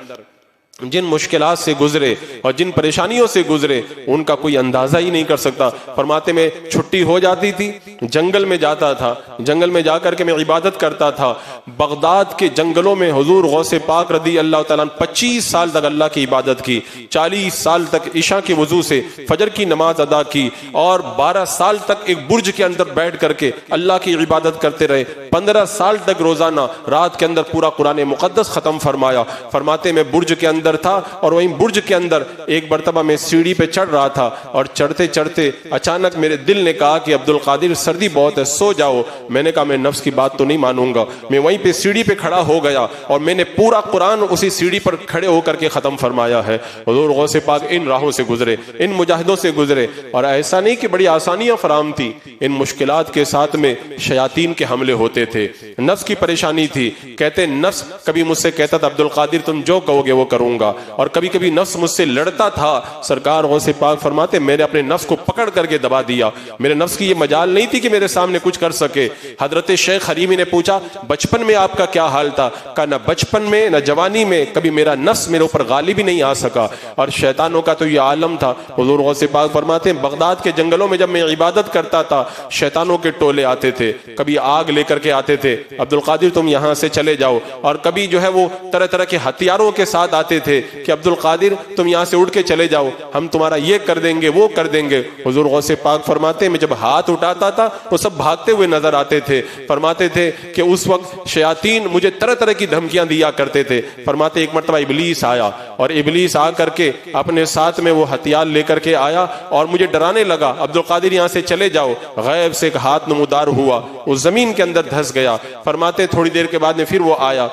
جن مشکلات سے گزرے اور جن پریشانیوں سے گزرے ان کا کوئی اندازہ ہی نہیں کر سکتا۔ فرماتے میں چھٹی ہو جاتی تھی، جنگل میں جاتا تھا، جنگل میں جا کر کے میں عبادت کرتا تھا۔ بغداد کے جنگلوں میں حضور غوث پاک رضی اللہ تعالیٰ 25 سال تک اللہ کی عبادت کی، 40 سال تک عشاء کے وضو سے فجر کی نماز ادا کی، اور 12 سال تک ایک برج کے اندر بیٹھ کر کے اللہ کی عبادت کرتے رہے۔ 15 سال تک روزانہ رات کے اندر پورا قرآن مقدس ختم فرمایا۔ فرماتے میں برج کے اندر تھا، اور وہیں برج کے اندر ایک مرتبہ میں سیڑھی پہ چڑھ رہا تھا، اور چڑھتے چڑھتے اچانک میرے دل نے کہا کہ عبد القادر سردی بہت ہے، سو جاؤ۔ میں نے کہا میں نفس کی بات تو نہیں مانوں گا۔ میں وہیں پہ سیڑھی پہ کھڑا ہو گیا اور میں نے پورا قرآن اسی سیڑھی پر کھڑے ہو کر کے ختم فرمایا ہے۔ حضور غوث پاک ان راہوں سے گزرے، ان مجاہدوں سے گزرے، اور ایسا نہیں کہ بڑی آسانیاں فراہم تھی، ان مشکلات کے ساتھ میں شیاطین کے حملے ہوتے تھے، نفس کی پریشانی تھی۔ کہتے نفس کبھی مجھ سے کہتا تھا عبد القادر تم جو کہو گے وہ کروں گا، اور کبھی کبھی نفس مجھ سے لڑتا تھا۔ سرکار غوث پاک فرماتے میں نے اپنے نفس کو پکڑ کر کے دبا دیا، میرے نفس کی یہ مجال نہیں تھی کہ میرے سامنے کچھ کر سکے۔ حضرت شیخ حریمی نے پوچھا بچپن میں آپ کا کیا حال تھا؟ کہا نہ بچپن میں نہ جوانی میں کبھی میرا نفس میرے اوپر غالب ہی نہیں آ سکا، اور شیطانوں کا تو یہ عالم تھا۔ حضور غوث پاک فرماتے ہیں بغداد کے جنگلوں میں جب میں عبادت کرتا تھا شیطانوں کے ٹولے آتے تھے، کبھی آگ لے کر کے آتے تھے، عبد القادر تم یہاں سے چلے جاؤ، اور کبھی جو ہے وہ طرح طرح کے ہتھیاروں کے ساتھ آتے تھے کہ عبد القادر تم یہاں سے اڑ کے چلے جاؤ، ہم تمہارا یہ کر دیں گے وہ کر دیں گے۔ حضور غوث پاک فرماتے ہیں میں جب ہاتھ اٹھاتا تھا وہ سب بھاگتے ہوئے نظر آتے تھے۔ فرماتے تھے کہ اس وقت شیاطین مجھے طرح طرح کی دھمکیاں دیا کرتے تھے۔ فرماتے ایک مرتبہ ابلیس آیا، اور ابلیس آ کر کے اپنے ساتھ میں وہ ہتھیار لے کر کے آیا اور مجھے ڈرانے لگا عبد القادر یہاں سے چلے جاؤ۔ غیب سے ایک ہاتھ نمودار ہوا، وہ زمین کے اندر دھس گیا۔ فرماتے تھوڑی دیر کے بعد میں پھر وہ آیا،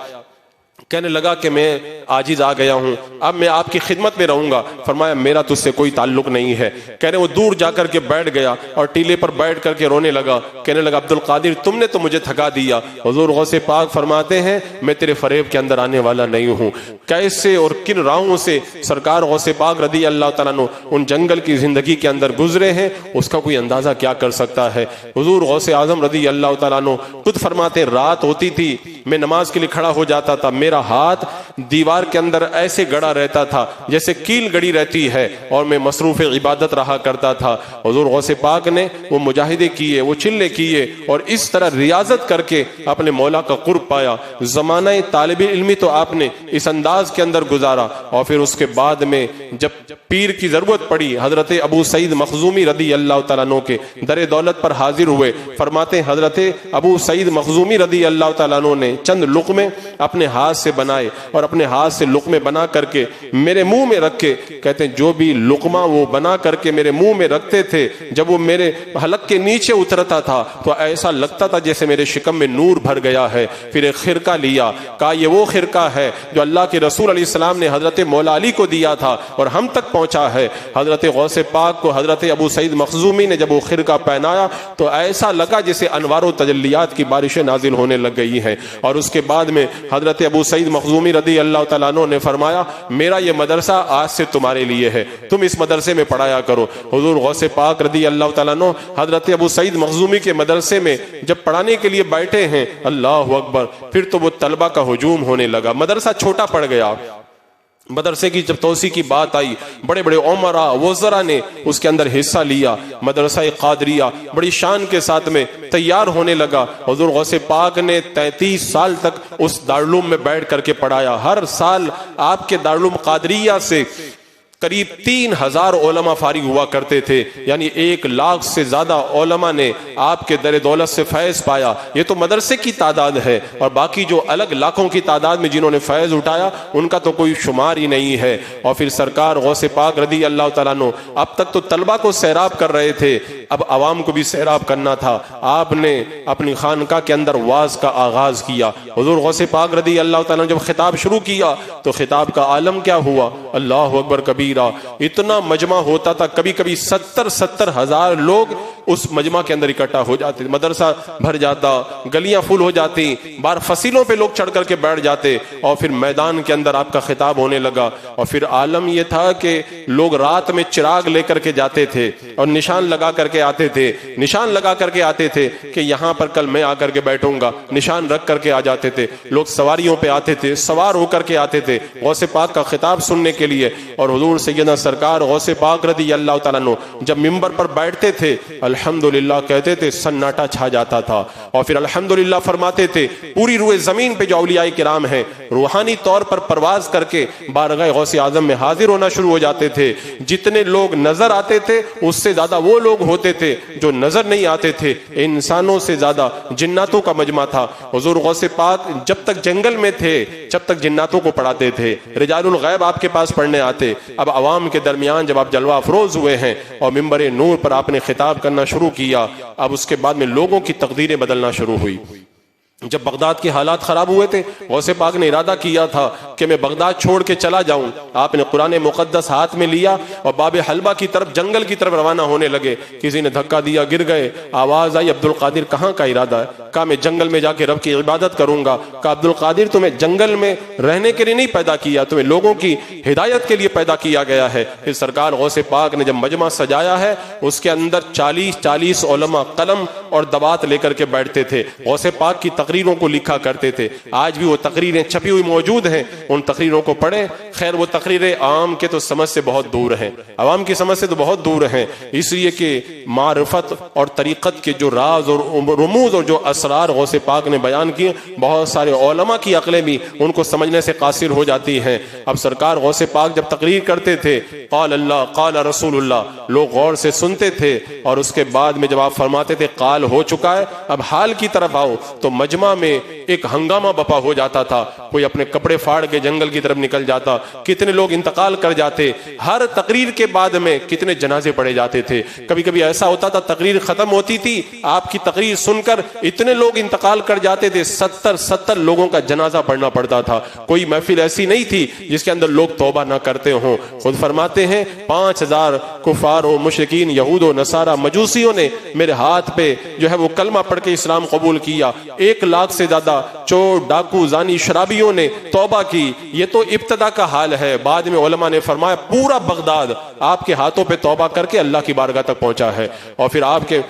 کہنے لگا کہ میں عاجز آ گیا ہوں، اب میں آپ کی خدمت میں رہوں گا۔ فرمایا میرا تجھ سے کوئی تعلق نہیں ہے۔ کہنے وہ دور جا کر کے بیٹھ گیا اور ٹیلے پر بیٹھ کر کے رونے لگا، کہنے لگا عبد القادر تم نے تو مجھے تھکا دیا۔ حضور غوث پاک فرماتے ہیں میں تیرے فریب کے اندر آنے والا نہیں ہوں۔ کیسے اور کن راہوں سے سرکار غوث پاک رضی اللہ تعالیٰ عنہ ان جنگل کی زندگی کے اندر گزرے ہیں اس کا کوئی اندازہ کیا کر سکتا ہے۔ حضور غوث اعظم رضی اللہ تعالیٰ عنہ خود فرماتے رات ہوتی تھی میں نماز کے لیے کھڑا ہو جاتا تھا، میرا ہاتھ دیوار کے اندر ایسے گڑا رہتا تھا جیسے کیل گڑی رہتی ہے، اور میں مصروف عبادت رہا کرتا تھا۔ حضور غوث پاک نے وہ مجاہدے کیے، وہ چلے کیے، اور اس طرح ریاضت کر کے اپنے مولا کا قرب پایا۔ زمانہ طالب علمی تو آپ نے اس انداز کے اندر گزارا، اور پھر اس کے بعد میں جب پیر کی ضرورت پڑی حضرت ابو سعید مخزومی رضی اللہ تعالیٰ عنہ کے در دولت پر حاضر ہوئے۔ فرماتے حضرت ابو سعید مخزومی رضی اللہ تعالیٰ عنہ نے چند لقمے اپنے ہاتھ سے بنائے، اور اپنے ہاتھ سے لقمے بنا کر کے میرے منہ میں رکھے۔ کہتے ہیں جو بھی لقمہ وہ بنا کر کے میرے منہ میں رکھتے تھے جب وہ میرے حلق کے نیچے اترتا تھا تو ایسا لگتا تھا جیسے میرے شکم میں نور بھر گیا ہے۔ پھر ایک خرقہ لیا، کہا یہ وہ خرقہ ہے جو اللہ کے رسول علیہ السلام نے حضرت مولا علی کو دیا تھا اور ہم تک پہنچا ہے۔ حضرت غوث پاک کو حضرت ابو سعید مخزومی نے جب وہ خرقہ پہنایا تو ایسا لگا جیسے انوار و تجلیات کی بارشیں نازل ہونے لگ گئی ہیں۔ اور اس کے بعد میں حضرت ابو سعید مخزومی رضی اللہ تعالیٰ عنہ نے فرمایا میرا یہ مدرسہ آج سے تمہارے لیے ہے، تم اس مدرسے میں پڑھایا کرو۔ حضور غوث پاک رضی اللہ تعالیٰ عنہ حضرت ابو سعید مخزومی کے مدرسے میں جب پڑھانے کے لیے بیٹھے ہیں، اللہ اکبر، پھر تو وہ طلبہ کا ہجوم ہونے لگا، مدرسہ چھوٹا پڑ گیا۔ مدرسے کی جب توسیع کی بات آئی بڑے بڑے عمراء وزراء نے اس کے اندر حصہ لیا، مدرسہ قادریہ بڑی شان کے ساتھ میں تیار ہونے لگا۔ حضور غوث پاک نے 33 سال تک اس دارالعلوم میں بیٹھ کر کے پڑھایا۔ ہر سال آپ کے دارالعلوم قادریہ سے قریب 3000 علماء فارغ ہوا کرتے تھے، یعنی 1 لاکھ سے زیادہ علماء نے آپ کے در دولت سے فیض پایا۔ یہ تو مدرسے کی تعداد ہے، اور باقی جو الگ لاکھوں کی تعداد میں جنہوں نے فیض اٹھایا ان کا تو کوئی شمار ہی نہیں ہے۔ اور پھر سرکار غوث پاک رضی اللہ تعالیٰ عنہ اب تک تو طلبہ کو سیراب کر رہے تھے، اب عوام کو بھی سیراب کرنا تھا۔ آپ نے اپنی خانقاہ کے اندر واز کا آغاز کیا۔ حضور غوث پاک رضی اللہ تعالیٰ نے جب خطاب شروع کیا تو خطاب کا عالم کیا ہوا؟ اللہ اکبر کبیرہ! اتنا مجمع ہوتا تھا، کبھی کبھی 70 ہزار لوگ اس مجمع کے اندر اکٹھا ہو جاتے، مدرسہ بھر جاتا، گلیاں فل ہو جاتی، بار فصیلوں پہ لوگ چڑھ کر کے بیٹھ جاتے، اور پھر میدان کے اندر آپ کا خطاب ہونے لگا۔ اور پھر عالم یہ تھا کہ لوگ رات میں چراغ لے کر کے جاتے تھے اور نشان لگا کر کے آتے تھے، نشان لگا کر کے آتے تھے کہ یہاں پر کل میں آ کر کے بیٹھوں گا، نشان رکھ کر کے آ جاتے تھے۔ لوگ سواریوں پہ آتے تھے، سوار ہو کر کے آتے تھے غوث پاک کا خطاب سننے کے لیے۔ اور حضور سیدنا سرکار غوث پاک رضی اللہ تعالیٰ عنہ جب منبر پر بیٹھتے تھے الحمدللہ کہتے تھے، سناٹا چھا جاتا تھا، اور پھر الحمدللہ فرماتے تھے۔ پوری روئے زمین پہ جو اولیاء کرام ہیں روحانی طور پر پرواز کر کے بارگاہ غوث اعظم میں حاضر ہونا شروع ہو جاتے تھے۔ جتنے لوگ نظر آتے تھے اس سے زیادہ وہ لوگ ہوتے تھے جو نظر نہیں آتے تھے، انسانوں سے زیادہ جناتوں کا مجمع تھا۔ حضور غوث پاک جب تک جنگل میں تھے جب تک جناتوں کو پڑھاتے تھے، رجال الغیب آپ کے پاس پڑھنے آتے۔ اب عوام کے درمیان جب آپ جلوہ افروز ہوئے ہیں اور منبر نور پر آپ نے خطاب کرنا شروع کیا، اب اس کے بعد میں لوگوں کی تقدیریں بدلنا شروع ہوئی۔ جب بغداد کے حالات خراب ہوئے تھے غوث پاک نے ارادہ کیا تھا کہ میں بغداد چھوڑ کے چلا جاؤں۔ آپ نے قرآن مقدس ہاتھ میں لیا اور باب حلبہ کی طرف جنگل کی طرف روانہ ہونے لگے۔ کسی نے دھکا دیا، گر گئے۔ آواز آئی، عبد القادر کہاں کا ارادہ ہے؟ کہا میں جنگل میں جا کے رب کی عبادت کروں گا۔ کہا عبد القادر تمہیں جنگل میں رہنے کے لیے نہیں پیدا کیا، تمہیں لوگوں کی ہدایت کے لیے پیدا کیا گیا ہے۔ پھر سرکار غوث پاک نے جب مجمع سجایا ہے اس کے اندر 40 علماء قلم اور دوات لے کر کے بیٹھتے تھے، غوث پاک کی تقریروں کو لکھا کرتے تھے۔ آج بھی وہ تقریریں چھپی ہوئی موجود ہیں، ان تقریروں کو پڑھیں۔ خیر وہ تقریریں عام کے تو سمجھ سے بہت دور ہیں، عوام کی سمجھ سے تو بہت دور ہیں، اس لیے کہ معرفت اور طریقت کے جو راز اور رموز اور جو اسرار غوث پاک نے بیان کیے، بہت سارے علماء کی عقلیں بھی ان کو سمجھنے سے قاصر ہو جاتی ہیں۔ اب سرکار غوث پاک جب تقریر کرتے تھے قال اللہ قال رسول اللہ، لوگ غور سے سنتے تھے، اور اس کے بعد میں جب آپ فرماتے تھے قال ہو چکا ہے اب حال کی طرف آؤ، تو مجمع میں ایک ہنگامہ بپا ہو جاتا تھا۔ کوئی اپنے کپڑے پھاڑ کے جنگل کی طرف نکل جاتا، کتنے لوگ انتقال کر جاتے۔ ہر تقریر کے بعد میں کتنے جنازے پڑے جاتے تھے۔ کبھی کبھی ایسا ہوتا تھا تقریر ختم ہوتی تھی، آپ کی تقریر سن کر اتنے لوگ انتقال کر جاتے تھے، 70 لوگوں کا جنازہ پڑھنا پڑتا تھا۔ کوئی محفل ایسی نہیں تھی جس کے اندر لوگ توبہ نہ کرتے ہوں۔ خود فرماتے ہیں 5000 کفار و مشرکین، یہود و نصارہ، مجوسیوں نے میرے ہاتھ پہ جو ہے وہ کلمہ پڑھ کے اسلام قبول کیا۔ 1 لاکھ سے زیادہ چور، ڈاکو، زانی، شرابیوں نے توبہ کی۔ یہ تو ابتدا کا حال ہے۔ بعد میں علماء نے فرمایا پورا بغداد آپ کے ہاتھوں پہ توبہ کر کے اللہ کی بارگاہ تک پہنچا ہے۔ اور پھر آپ کے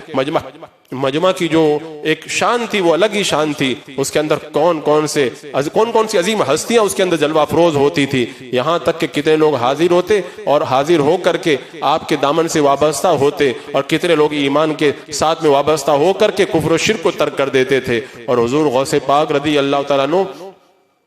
مجمع کی جو ایک شان تھی وہ الگ ہی شان تھی۔ اس کے اندر کون کون سی عظیم ہستیاں اس کے اندر جلوہ افروز ہوتی تھی، یہاں تک کہ کتنے لوگ حاضر ہوتے اور حاضر ہو کر کے آپ کے دامن سے وابستہ ہوتے، اور کتنے لوگ ایمان کے ساتھ میں وابستہ ہو کر کے کفر و شرک کو ترک کر دیتے تھے۔ اور حضور غوث پاک رضی اللہ تعالیٰ عنہ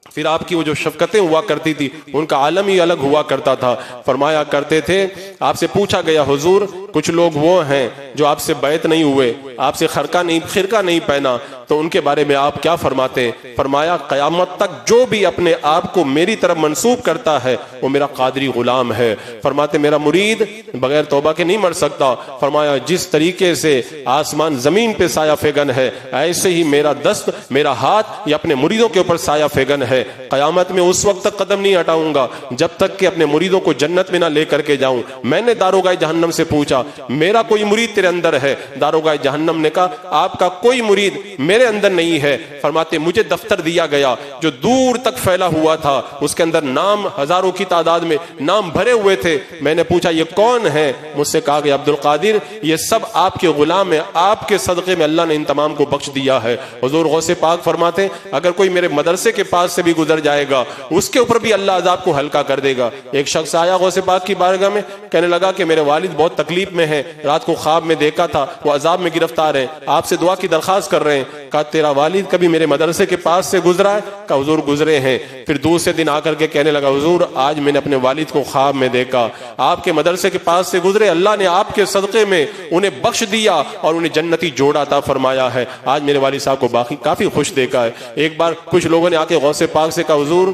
پھر آپ کی وہ جو شفقتیں ہوا کرتی تھی ان کا عالم ہی الگ ہوا کرتا تھا۔ فرمایا کرتے تھے، آپ سے پوچھا گیا حضور کچھ لوگ وہ ہیں جو آپ سے بیعت نہیں ہوئے، آپ سے خرقہ نہیں پہنا، تو ان کے بارے میں آپ کیا فرماتے ہیں؟ فرمایا قیامت تک جو بھی اپنے آپ کو میری طرف منسوب کرتا ہے وہ میرا قادری غلام ہے۔ فرماتے میرا مرید بغیر توبہ کے نہیں مر سکتا۔ فرمایا جس طریقے سے آسمان زمین پہ سایہ فیگن ہے ایسے ہی میرا دست، میرا ہاتھ یہ اپنے مریدوں کے اوپر سایہ فیگن ہے۔ قیامت میں اس وقت تک قدم نہیں ہٹاؤں گا جب تک کہ اپنے مریدوں کو جنت میں نہ لے کر کے جاؤں۔ میں نے داروغہ جہنم سے پوچھا میرا کوئی مرید تیرے اندر ہے؟ داروغہ جہنم نے کہا آپ کا کوئی مرید میرے اندر نہیں ہے۔ فرماتے مجھے دفتر دیا گیا جو دور تک پھیلا ہوا تھا، اس کے اندر نام ہزاروں کی تعداد میں نام بھرے ہوئے تھے۔ میں نے پوچھا یہ کون ہے؟ مجھ سے کہا گیا عبد القادر یہ سب آپ کے غلام ہیں، آپ کے صدقے میں اللہ نے ان تمام کو بخش دیا ہے۔ حضور غوث پاک فرماتے اگر کوئی میرے مدرسے کے پاس سے بھی گزر جائے گا اس کے اوپر بھی اللہ عذاب کو ہلکا کر دے گا۔ ایک شخص آیا غوث پاک کی بارگاہ میں، کہنے لگا کہ میرے والد بہت تکلیف تکلیف میں ہیں, رات کو خواب میں دیکھا تھا وہ عذاب میں گرفتار ہیں, آپ سے دعا کی درخواست کر رہے ہیں. کہا تیرا والد کبھی میرے مدرسے کے پاس سے گزرا ہے؟ کہا حضور گزرے ہیں. پھر دوسرے دن آ کر کے کہنے لگا حضور آج میں نے اپنے والد کو خواب میں دیکھا, آپ کے مدرسے کے پاس سے گزرے, اللہ نے آپ کے صدقے میں انہیں بخش دیا اور انہیں جنتی جوڑا عطا فرمایا ہے. آج میرے والد صاحب کو باقی کافی خوش دیکھا ہے. ایک بار کچھ لوگوں نے آ کے غوث پاک سے کہا حضور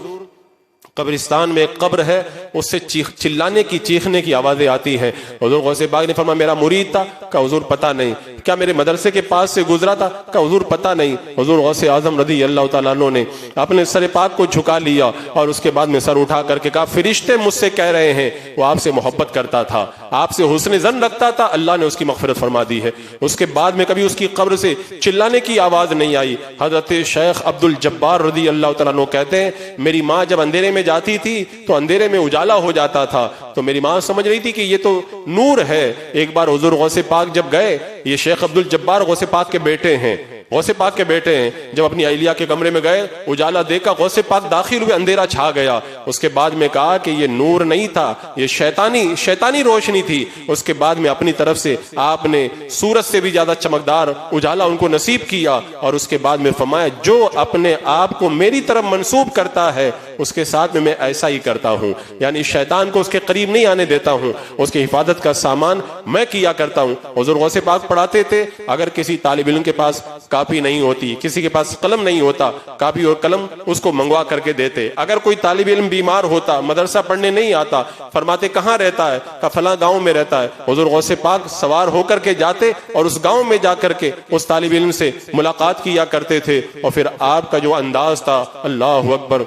قبرستان میں ایک قبر ہے, اس سے چلانے کی چیخنے کی آوازیں آتی ہیں. حضور غوث پاک نے فرمایا میرا مرید تھا؟ کہا حضور پتہ نہیں. کیا میرے مدرسے کے پاس سے گزرا تھا؟ کہا حضور پتہ نہیں. حضور غوث اعظم رضی اللہ تعالیٰ عنہ نے اپنے سر پاک کو جھکا لیا اور اس کے بعد میں سر اٹھا کر کے کہا فرشتے مجھ سے کہہ رہے ہیں وہ آپ سے محبت کرتا تھا, آپ سے حسن ظن رکھتا تھا, اللہ نے اس کی مغفرت فرما دی ہے. اس کے بعد میں کبھی اس کی قبر سے چلانے کی آواز نہیں آئی. حضرت شیخ عبد الجبار رضی اللہ تعالیٰ عنہ کہتے ہیں میری ماں جب اندھیرے میں جاتی تھی تو اندھیرے میں اجالا ہو جاتا تھا, تو میری ماں سمجھ رہی تھی کہ یہ تو نور ہے. ایک بار حضور غوث پاک جب گئے, یہ شیخ عبد الجبار غوث پاک کے بیٹے ہیں, غوث پاک کے بیٹے ہیں, جب اپنی اہلیہ کے کمرے میں گئے اجالا دیکھا, غوث پاک داخل ہوئے, اندھیرا چھا گیا. اس کے بعد میں کہا کہ یہ نور نہیں تھا, یہ شیطانی روشنی تھی. اس کے بعد میں اپنی طرف سے آپ نے سورج سے بھی زیادہ چمکدار اجالا ان کو نصیب کیا, اور اس کے بعد میں فرمایا جو اپنے آپ کو میری طرف منسوب کرتا ہے اس کے ساتھ میں ایسا ہی کرتا ہوں, یعنی شیطان کو اس کے قریب نہیں آنے دیتا ہوں, اس کی حفاظت کا سامان میں کیا کرتا ہوں. حضور غوث پاک پڑھاتے تھے, اگر کسی طالب علم کے پاس کاپی نہیں ہوتی, کسی کے پاس قلم نہیں ہوتا, کاپی اور قلم اس کو منگوا کر کے دیتے. اگر کوئی طالب علم بیمار ہوتا, مدرسہ پڑھنے نہیں آتا, فرماتے کہاں رہتا ہے؟ کہ فلاں گاؤں میں رہتا ہے. حضور غوث پاک سوار ہو کر کے جاتے اور اس گاؤں میں جا کر کے اس طالب علم سے ملاقات کیا کرتے تھے, اور پھر آپ کا جو انداز تھا, اللہ اکبر,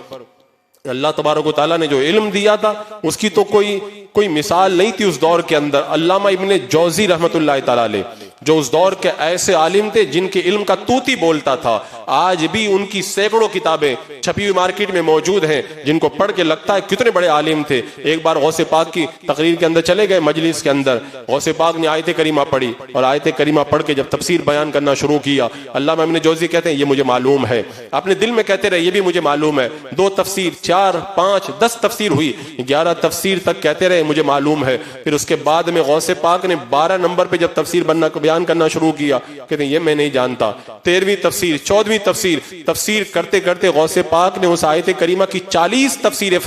اللہ تبارک و تعالیٰ نے جو علم دیا تھا اس کی تو کوئی مثال نہیں تھی اس دور کے اندر. علامہ ابن جوزی رحمت اللہ تعالیٰ علیہ جو اس دور کے ایسے عالم تھے جن کے علم کا توتی بولتا تھا, آج بھی ان کی سینکڑوں کتابیں چھپی ہوئی مارکیٹ میں موجود ہیں جن کو پڑھ کے لگتا ہے کتنے بڑے عالم تھے. ایک بار غوث پاک کی تقریر کے اندر چلے گئے, مجلس کے اندر غوث پاک نے آیت کریمہ پڑھی, اور آیت کریمہ پڑھ کے جب تفسیر بیان کرنا شروع کیا, علامہ ابن جوزی کہتے ہیں یہ مجھے معلوم ہے, اپنے دل میں کہتے رہے یہ بھی مجھے معلوم ہے. 2 تفسیر 4 5 10 تفسیر ہوئی, 11 تفسیر تک کہتے رہے مجھے معلوم ہے. پھر اس کے بعد میں غوث پاک نے 12 نمبر پہ جب تفسیر بیان کرنا شروع کیا, کہتے ہیں یہ میں نہیں جانتا. 13ویں تفسیر 14ویں تفسیر کرتے کرتے غوث پاک نے اس آیت کریمہ کی 40 تفسیریں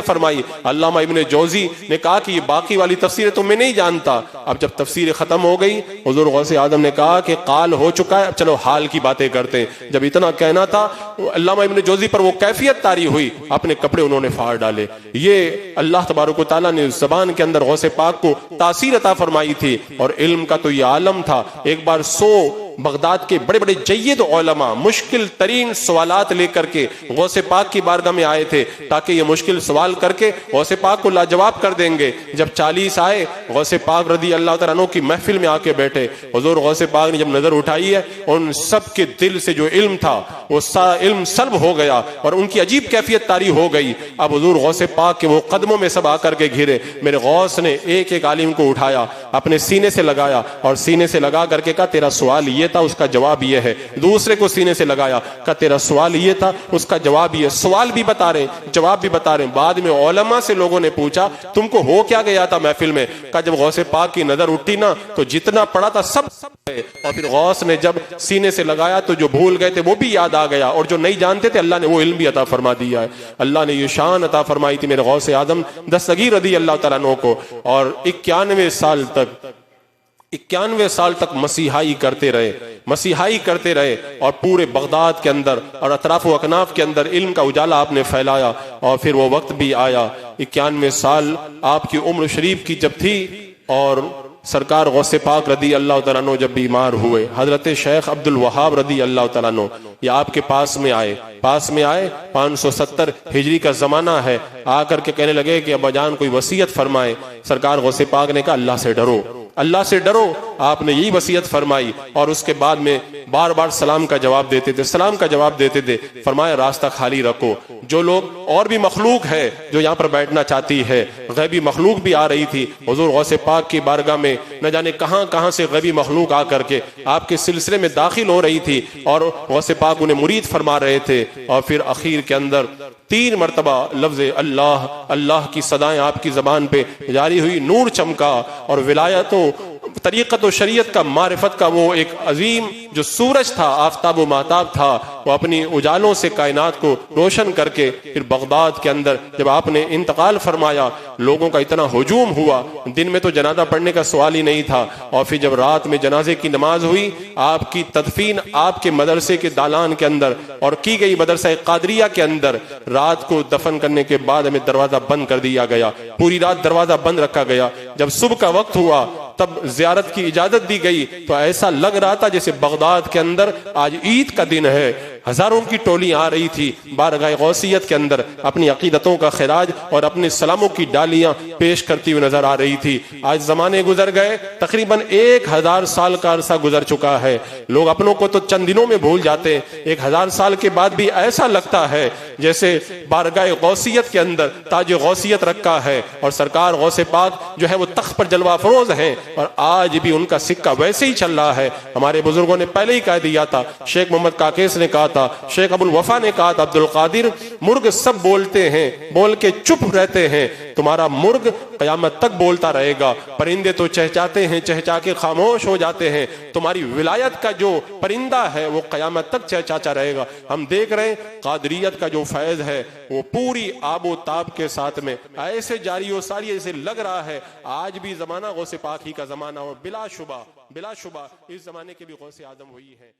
فرمائی. علامہ ابن جوزی نے کہا کہ یہ باقی والی تفسیریں تو میں نہیں جانتا. اب جب تفسیر ختم ہو گئی, حضور غوث اعظم نے کہا کہ قال ہو چکا ہے, اب چلو حال کی باتیں کرتے ہیں. جب اتنا کہنا تھا, علامہ ابن جوزی پر وہ کیفیت طاری ہوئی, اپنے کپڑے انہوں نے پھاڑ ڈالے. یہ اللہ تبارک و تعالیٰ نے زبان کے اندر غوث پاک کو تاثیر عطا فرمائی تھی, اور علم کا تو یہ عالم تھا. ایک بار 100 بغداد کے بڑے بڑے جید علماء مشکل ترین سوالات لے کر کے غوث پاک کی بارگاہ میں آئے تھے تاکہ یہ مشکل سوال کر کے غوث پاک کو لاجواب کر دیں گے. جب 40 آئے, غوث پاک رضی اللہ تعالیٰ عنہ کی محفل میں آ کے بیٹھے. حضور غوث پاک نے جب نظر اٹھائی ہے, ان سب کے دل سے جو علم تھا وہ علم سلب ہو گیا اور ان کی عجیب کیفیت طاری ہو گئی. اب حضور غوث پاک کے وہ قدموں میں سب آ کر کے گھرے. میرے غوث نے ایک ایک عالم کو اٹھایا, اپنے سینے سے لگایا, اور سینے سے لگا کر کے کہا تیرا سوال یہ تھا, اس کا جواب یہ ہے. دوسرے کو سینے سے لگایا, کہا تیرا سوال یہ تھا, اس کا جواب یہ. سوال بھی بتا رہے ہیں, جواب بھی بتا رہے ہیں. بعد میں علماء سے لوگوں نے پوچھا تم کو ہو کیا گیا تھا محفل میں؟ کہا جب غوث پاک کی نظر اٹھی نا تو جتنا پڑا تھا سب ہے, اور پھر غوث نے جب سینے سے لگایا تو جو بھول گئے تھے وہ بھی یاد آ گیا, اور جو نہیں جانتے تھے اللہ نے وہ علم بھی عطا فرما دیا ہے. اللہ نے یہ شان عطا فرمائی تھی میرے غوث اعظم دستگیر رضی اللہ تعالیٰ عنہ کو, اور 91 سال تک مسیحائی کرتے رہے اور پورے بغداد کے اندر اور اطراف و اکناف کے اندر علم کا اجالا آپ نے پھیلایا. اور پھر وہ وقت بھی آیا, 91 سال آپ کی عمر شریف کی جب تھی, اور سرکار غوث پاک رضی اللہ تعالیٰ عنہ جب بیمار ہوئے, حضرت شیخ عبد الوہاب رضی اللہ تعالیٰ عنہ یہ آپ کے پاس میں آئے 570 ہجری کا زمانہ ہے. آ کر کے کہنے لگے کہ ابا جان کوئی وصیت فرمائے. سرکار غوث پاک نے کہا اللہ سے ڈرو, آپ نے یہی وصیت فرمائی، اور اس کے بعد میں بار بار سلام کا جواب دیتے تھے، فرمایا راستہ خالی رکھو. جو لوگ اور بھی مخلوق ہے جو یہاں پر بیٹھنا چاہتی ہے، غیبی مخلوق بھی آ رہی تھی حضور غوث پاک کی بارگاہ میں، نہ جانے کہاں کہاں سے غیبی مخلوق آ کر کے آپ کے سلسلے میں داخل ہو رہی تھی، اور غوث پاک انہیں مرید فرما رہے تھے. اور پھر اخیر کے اندر 3 مرتبہ لفظ اللہ اللہ کی صدائیں آپ کی زبان پہ جاری ہوئی، نور چمکا، اور ولایت و طریقت و شریعت کا معرفت کا وہ ایک عظیم جو سورج تھا، آفتاب و مہتاب تھا، وہ اپنی اجالوں سے کائنات کو روشن کر کے پھر بغداد کے اندر جب آپ نے انتقال فرمایا، لوگوں کا اتنا ہجوم ہوا، دن میں تو جنازہ پڑھنے کا سوال ہی نہیں تھا، اور پھر جب رات میں جنازے کی نماز ہوئی، آپ کی تدفین آپ کے مدرسے کے دالان کے اندر اور کی گئی مدرسہ قادریہ کے اندر. رات کو دفن کرنے کے بعد ہمیں دروازہ بند کر دیا گیا، پوری رات دروازہ بند رکھا گیا. جب صبح کا وقت ہوا تب زیارت کی اجازت دی گئی، تو ایسا لگ رہا تھا جیسے بغداد کے اندر آج عید کا دن ہے. ہزاروں کی ٹولی آ رہی تھی بارگاہ غوثیت کے اندر، اپنی عقیدتوں کا خراج اور اپنے سلاموں کی ڈالیاں پیش کرتی ہوئی نظر آ رہی تھی. آج زمانے گزر گئے، تقریباً 1000 سال کا عرصہ گزر چکا ہے. لوگ اپنوں کو تو چند دنوں میں بھول جاتے ہیں، 1000 سال کے بعد بھی ایسا لگتا ہے جیسے بارگاہ غوثیت کے اندر تاج غوثیت رکھا ہے، اور سرکار غوث پاک جو ہے وہ تخت پر جلوہ افروز ہیں، اور آج بھی ان کا سکہ ویسے ہی چل رہا ہے. ہمارے بزرگوں نے پہلے ہی کہہ دیا تھا، شیخ محمد کاکیس نے کہا تھا، شیخ ابو الوفا نے کہا تھا، عبد القادر مرغ سب بولتے ہیں، بول کے چپ رہتے ہیں، تمہارا مرغ قیامت تک بولتا رہے گا. پرندے تو چہچاتے ہیں، چہچا کے خاموش ہو جاتے ہیں، تمہاری ولایت کا جو پرندہ ہے وہ قیامت تک چہچاتا رہے گا. ہم دیکھ رہے ہیں قادریت کا جو فیض ہے وہ پوری آب و تاب کے ساتھ میں ایسے جاری و ساری، ایسے لگ رہا ہے آج بھی زمانہ غوث پاک ہی کا زمانہ، اور بلا شبہ اس زمانے کے بھی غوث اعظم وہی ہے.